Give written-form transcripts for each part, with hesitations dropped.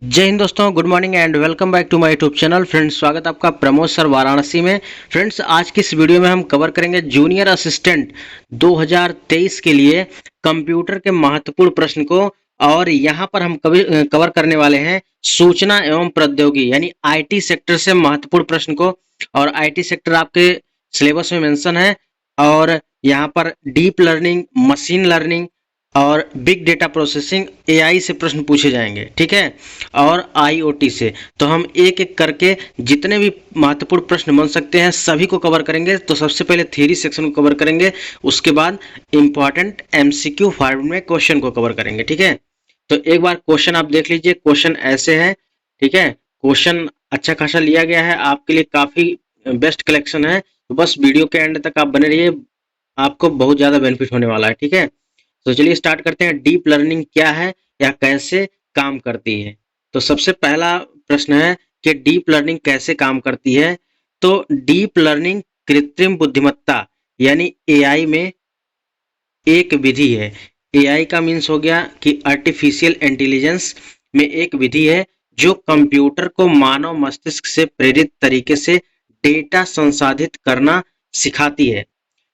जय हिंद दोस्तों, good morning and welcome back to my YouTube channel. Friends, स्वागत है आपका प्रमोद सर वाराणसी में। फ्रेंड्स, आज की इस वीडियो में हम कवर करेंगे जूनियर असिस्टेंट 2023 के लिए कंप्यूटर के महत्वपूर्ण प्रश्न को। और यहाँ पर हम कवर करने वाले हैं सूचना एवं प्रौद्योगिकी यानी आईटी सेक्टर से महत्वपूर्ण प्रश्न को। और आईटी सेक्टर आपके सिलेबस में मेंशन है। और यहाँ पर डीप लर्निंग, मशीन लर्निंग और बिग डेटा प्रोसेसिंग, एआई से प्रश्न पूछे जाएंगे, ठीक है। और आईओटी से। तो हम एक एक करके जितने भी महत्वपूर्ण प्रश्न बन सकते हैं सभी को कवर करेंगे। तो सबसे पहले थ्योरी सेक्शन को कवर करेंगे, उसके बाद इंपॉर्टेंट एमसीक्यू फॉर्मेट में क्वेश्चन को कवर करेंगे, ठीक है। तो एक बार क्वेश्चन आप देख लीजिए। क्वेश्चन ऐसे है, ठीक है। क्वेश्चन अच्छा खासा लिया गया है, आपके लिए काफी बेस्ट कलेक्शन है। तो बस वीडियो के एंड तक आप बने रहिए, आपको बहुत ज्यादा बेनिफिट होने वाला है, ठीक है। तो चलिए स्टार्ट करते हैं। डीप लर्निंग क्या है या कैसे काम करती है। तो सबसे पहला प्रश्न है कि डीप लर्निंग कैसे काम करती है। तो डीप लर्निंग कृत्रिम बुद्धिमत्ता यानी एआई में एक विधि है। एआई का मीन्स हो गया कि आर्टिफिशियल इंटेलिजेंस में एक विधि है जो कंप्यूटर को मानव मस्तिष्क से प्रेरित तरीके से डेटा संसाधित करना सिखाती है।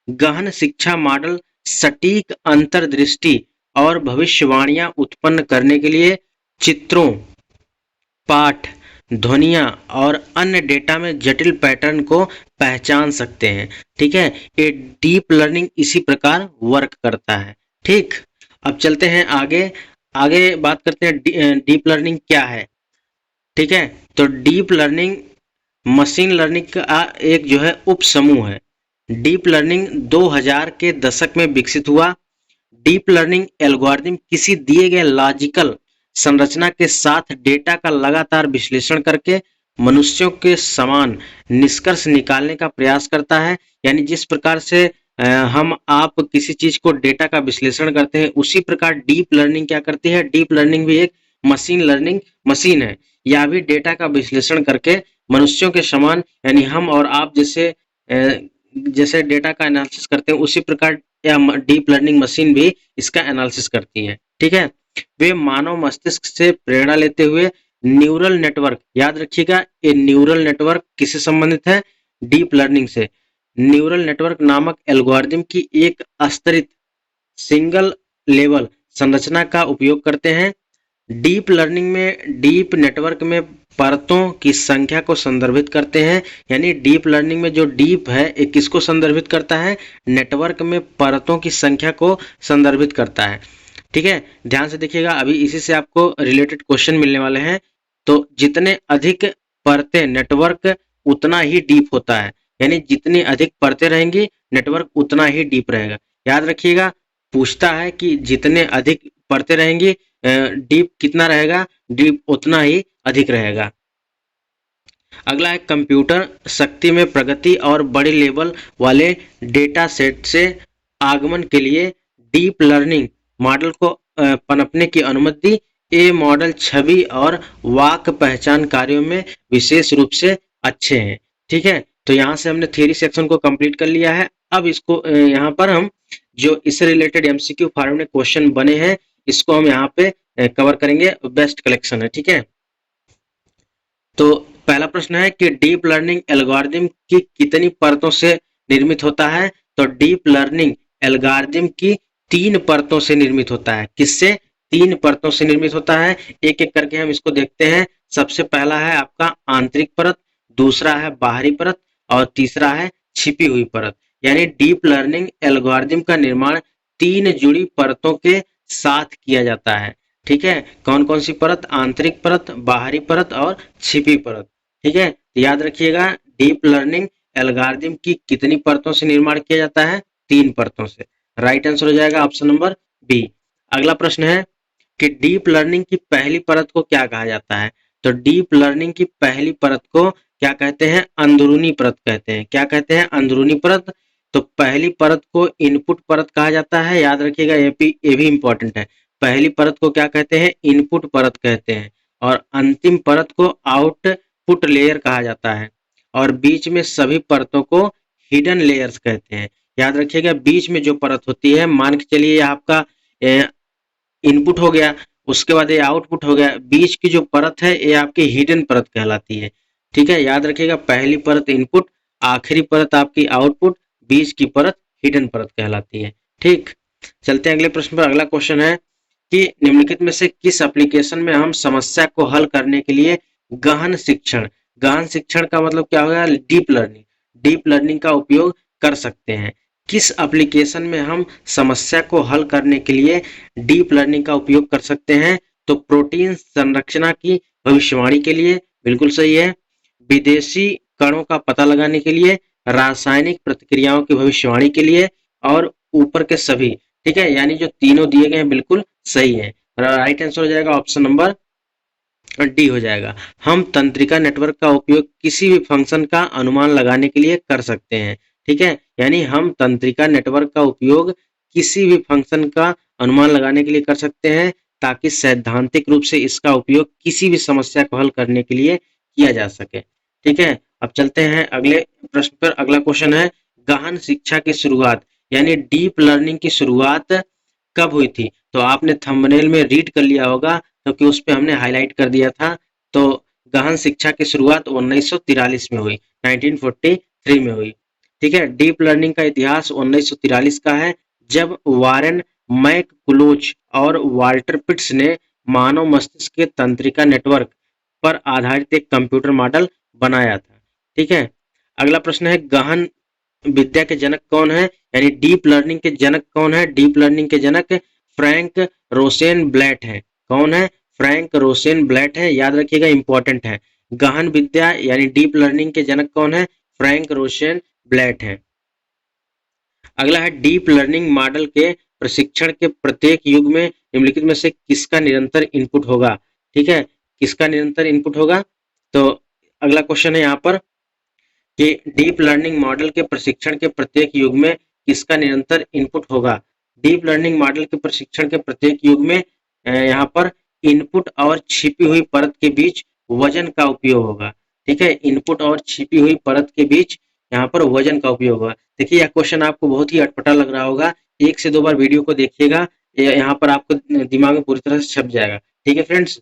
गहन शिक्षा मॉडल सटीक अंतर्दृष्टि और भविष्यवाणियां उत्पन्न करने के लिए चित्रों, पाठ, ध्वनियां और अन्य डेटा में जटिल पैटर्न को पहचान सकते हैं, ठीक है। ये डीप लर्निंग इसी प्रकार वर्क करता है, ठीक। अब चलते हैं आगे। आगे बात करते हैं डीप लर्निंग क्या है, ठीक है। तो डीप लर्निंग मशीन लर्निंग का एक जो है उप समूह है। डीप लर्निंग 2000 के दशक में विकसित हुआ। डीप लर्निंग एल्गोरिथम किसी दिए गए लॉजिकल संरचना के साथ डेटा का लगातार विश्लेषण करके मनुष्यों के समान निष्कर्ष निकालने का प्रयास करता है। यानी जिस प्रकार से हम आप किसी चीज को डेटा का विश्लेषण करते हैं, उसी प्रकार डीप लर्निंग क्या करती है। डीप लर्निंग भी एक मशीन लर्निंग मशीन है। यह भी डेटा का विश्लेषण करके मनुष्यों के समान यानी हम और आप जैसे डेटा का एनालिसिस करते हैं, उसी प्रकार या डीप लर्निंग मशीन भी इसका एनालिसिस करती है, ठीक है। वे मानव मस्तिष्क से प्रेरणा लेते हुए न्यूरल नेटवर्क, याद रखिएगा ये न्यूरल नेटवर्क किससे संबंधित है, डीप लर्निंग से। न्यूरल नेटवर्क नामक एल्गोरिथम की एक स्तरित सिंगल लेवल संरचना का उपयोग करते हैं। डीप लर्निंग में डीप नेटवर्क में परतों की संख्या को संदर्भित करते हैं। यानी डीप लर्निंग में जो डीप है ये किसको संदर्भित करता है, नेटवर्क में परतों की संख्या को संदर्भित करता है, ठीक है। ध्यान से देखिएगा, अभी इसी से आपको रिलेटेड क्वेश्चन मिलने वाले हैं। तो जितने अधिक परतें नेटवर्क उतना ही डीप होता है। यानी जितनी अधिक परतें रहेंगी नेटवर्क उतना ही डीप रहेगा। याद रखिएगा, पूछता है कि जितने अधिक परतें रहेंगी डीप कितना रहेगा, डीप उतना ही अधिक रहेगा। अगला है कंप्यूटर शक्ति में प्रगति और बड़े लेवल वाले डेटा सेट से आगमन के लिए डीप लर्निंग मॉडल को पनपने की अनुमति दी। ये मॉडल छवि और वाक पहचान कार्यों में विशेष रूप से अच्छे हैं, ठीक है। तो यहाँ से हमने थ्योरी सेक्शन को कंप्लीट कर लिया है। अब इसको यहाँ पर हम जो इससे रिलेटेड एमसीक्यू फॉर्मेट में क्वेश्चन बने हैं इसको हम यहाँ पे कवर करेंगे। बेस्ट कलेक्शन है, ठीक है। तो पहला प्रश्न है कि डीप लर्निंग एल्गोरिथम की कितनी परतों से निर्मित होता है। तो डीप लर्निंग एल्गोरिथम की 3 परतों से निर्मित होता है। किससे, 3 परतों से निर्मित होता है। एक एक करके हम इसको देखते हैं। सबसे पहला है आपका आंतरिक परत, दूसरा है बाहरी परत और तीसरा है छिपी हुई परत। यानी डीप लर्निंग एल्गोरिथम का निर्माण 3 जुड़ी परतों के साथ किया जाता है, ठीक है। कौन कौन सी परत, आंतरिक परत, बाहरी परत और छिपी परत, ठीक है। याद रखिएगा डीप लर्निंग एल्गोरिथम की कितनी परतों से निर्माण किया जाता है, 3 परतों से। राइट आंसर हो जाएगा ऑप्शन नंबर बी। अगला प्रश्न है कि डीप लर्निंग की पहली परत को क्या कहा जाता है। तो डीप लर्निंग की पहली परत को क्या कहते हैं, अंदरूनी परत कहते हैं। क्या कहते हैं, अंदरूनी परत। तो पहली परत को इनपुट परत कहा जाता है। याद रखिएगा ये भी इंपॉर्टेंट है। पहली परत को क्या कहते हैं, इनपुट परत कहते हैं। और अंतिम परत को आउटपुट लेयर कहा जाता है। और बीच में सभी परतों को हिडन लेयर्स कहते हैं। याद रखिएगा बीच में जो परत होती है, मान के चलिए आपका इनपुट हो गया, उसके बाद ये आउटपुट हो गया। बीच की जो परत है ये आपकी हिडन परत कहलाती है। ठीक है, याद रखिएगा, पहली परत इनपुट, आखिरी परत आपकी आउटपुट, बीच की परत हिडन परत कहलाती है। ठीक, चलते हैं अगले प्रश्न पर। अगला क्वेश्चन है कि निम्नलिखित में से किस एप्लीकेशन में हम समस्या को हल करने के लिए गहन शिक्षण का मतलब क्या होगा, डीप लर्निंग का उपयोग कर सकते हैं। किस एप्लीकेशन में हम समस्या को हल करने के लिए डीप लर्निंग का उपयोग कर सकते हैं? तो प्रोटीन संरचना की भविष्यवाणी के लिए, बिल्कुल सही है। विदेशी कणों का पता लगाने के लिए, रासायनिक प्रतिक्रियाओं की भविष्यवाणी के लिए, और ऊपर के सभी। ठीक है, यानी जो तीनों दिए गए हैं बिल्कुल सही है। राइट आंसर हो जाएगा ऑप्शन नंबर डी हो जाएगा। हम तंत्रिका नेटवर्क का उपयोग किसी भी फंक्शन का अनुमान लगाने के लिए कर सकते हैं। ठीक है, यानी हम तंत्रिका नेटवर्क का उपयोग किसी भी फंक्शन का अनुमान लगाने के लिए कर सकते हैं, ताकि सैद्धांतिक रूप से इसका उपयोग किसी भी समस्या को हल करने के लिए किया जा सके। ठीक है, अब चलते हैं अगले प्रश्न पर। अगला क्वेश्चन है, गहन शिक्षा की शुरुआत यानी डीप लर्निंग की शुरुआत कब हुई थी? तो आपने थंबनेल में रीड कर लिया होगा, क्योंकि उस पे हमने हाईलाइट कर दिया था। तो गहन शिक्षा की शुरुआत 1943 में हुई, 1943 में हुई। ठीक है, डीप लर्निंग का इतिहास 1943 का है, जब वारेन मैककुलोच और वाल्टर पिट्स ने मानव मस्तिष्क के तंत्रिका नेटवर्क पर आधारित एक कंप्यूटर मॉडल बनाया था। ठीक है, अगला प्रश्न है, गहन विद्या के जनक कौन है, यानी डीप लर्निंग के जनक कौन है? डीप लर्निंग के जनक फ्रैंक रोसेन ब्लैट है। कौन है? फ्रैंक रोसेन ब्लैट है, याद रखिएगा, इंपॉर्टेंट है। गहन विद्या यानी डीप लर्निंग के जनक कौन है? फ्रैंक रोसेन ब्लैट है। अगला है, डीप लर्निंग मॉडल के प्रशिक्षण के प्रत्येक युग में निम्नलिखित में से किसका निरंतर इनपुट होगा? ठीक है, किसका निरंतर इनपुट होगा? तो अगला क्वेश्चन है यहाँ पर कि डीप लर्निंग मॉडल के प्रशिक्षण के प्रत्येक युग में किसका निरंतर इनपुट होगा? डीप लर्निंग मॉडल के प्रशिक्षण के प्रत्येक युग में यहाँ पर इनपुट और छिपी हुई परत के बीच वजन का उपयोग होगा। ठीक है, इनपुट और छिपी हुई परत के बीच यहाँ पर वजन का उपयोग होगा। देखिए, यह क्वेश्चन आपको बहुत ही अटपटा लग रहा होगा, एक से दो बार वीडियो को देखिएगा, यहाँ पर आपको दिमाग में पूरी तरह से छप जाएगा। ठीक है फ्रेंड्स,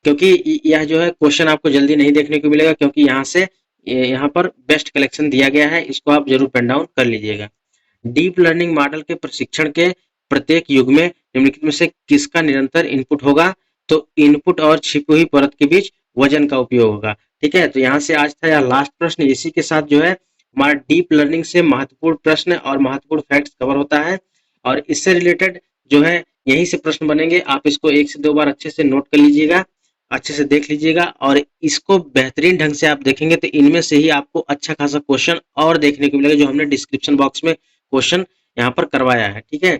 क्योंकि यह जो है क्वेश्चन आपको जल्दी नहीं देखने को मिलेगा, क्योंकि यहाँ से यहाँ पर बेस्ट कलेक्शन दिया गया है, इसको आप जरूर पेन डाउन कर लीजिएगा। डीप लर्निंग मॉडल के प्रशिक्षण के प्रत्येक युग में निम्नलिखित में से किसका निरंतर इनपुट होगा? तो इनपुट और छिपी हुई परत के बीच वजन का उपयोग होगा। ठीक है, तो यहाँ से आज था यह लास्ट प्रश्न। इसी के साथ जो है हमारा डीप लर्निंग से महत्वपूर्ण प्रश्न और महत्वपूर्ण फैक्ट्स कवर होता है, और इससे रिलेटेड जो है यहीं से प्रश्न बनेंगे। आप इसको एक से दो बार अच्छे से नोट कर लीजिएगा, अच्छे से देख लीजिएगा, और इसको बेहतरीन ढंग से आप देखेंगे तो इनमें से ही आपको अच्छा खासा क्वेश्चन और देखने को मिलेगा, जो हमने डिस्क्रिप्शन बॉक्स में क्वेश्चन यहाँ पर करवाया है। ठीक है,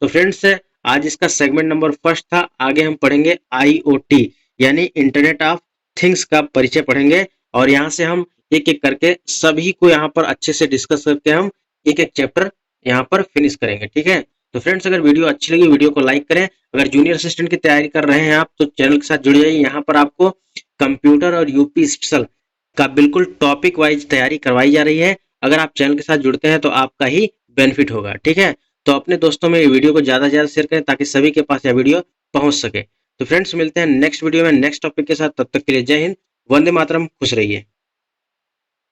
तो फ्रेंड्स, आज इसका सेगमेंट नंबर फर्स्ट था। आगे हम पढ़ेंगे IoT यानी इंटरनेट ऑफ थिंग्स का परिचय पढ़ेंगे, और यहाँ से हम एक एक करके सभी को यहाँ पर अच्छे से डिस्कस करके हम एक एक चैप्टर यहाँ पर फिनिश करेंगे। ठीक है, तो फ्रेंड्स, अगर वीडियो अच्छी लगी वीडियो को लाइक करें। अगर जूनियर असिस्टेंट की तैयारी कर रहे हैं आप, तो चैनल के साथ जुड़ जाइए। यहाँ पर आपको कंप्यूटर और यूपी स्पेशल का बिल्कुल टॉपिक वाइज तैयारी करवाई जा रही है। अगर आप चैनल के साथ जुड़ते हैं तो आपका ही बेनिफिट होगा। ठीक है, तो अपने दोस्तों में ये वीडियो को ज्यादा से ज्यादा शेयर करें, ताकि सभी के पास यह वीडियो पहुंच सके। तो फ्रेंड्स, मिलते हैं नेक्स्ट वीडियो में नेक्स्ट टॉपिक के साथ। तब तक के लिए जय हिंद, वंदे मातरम, खुश रहिए।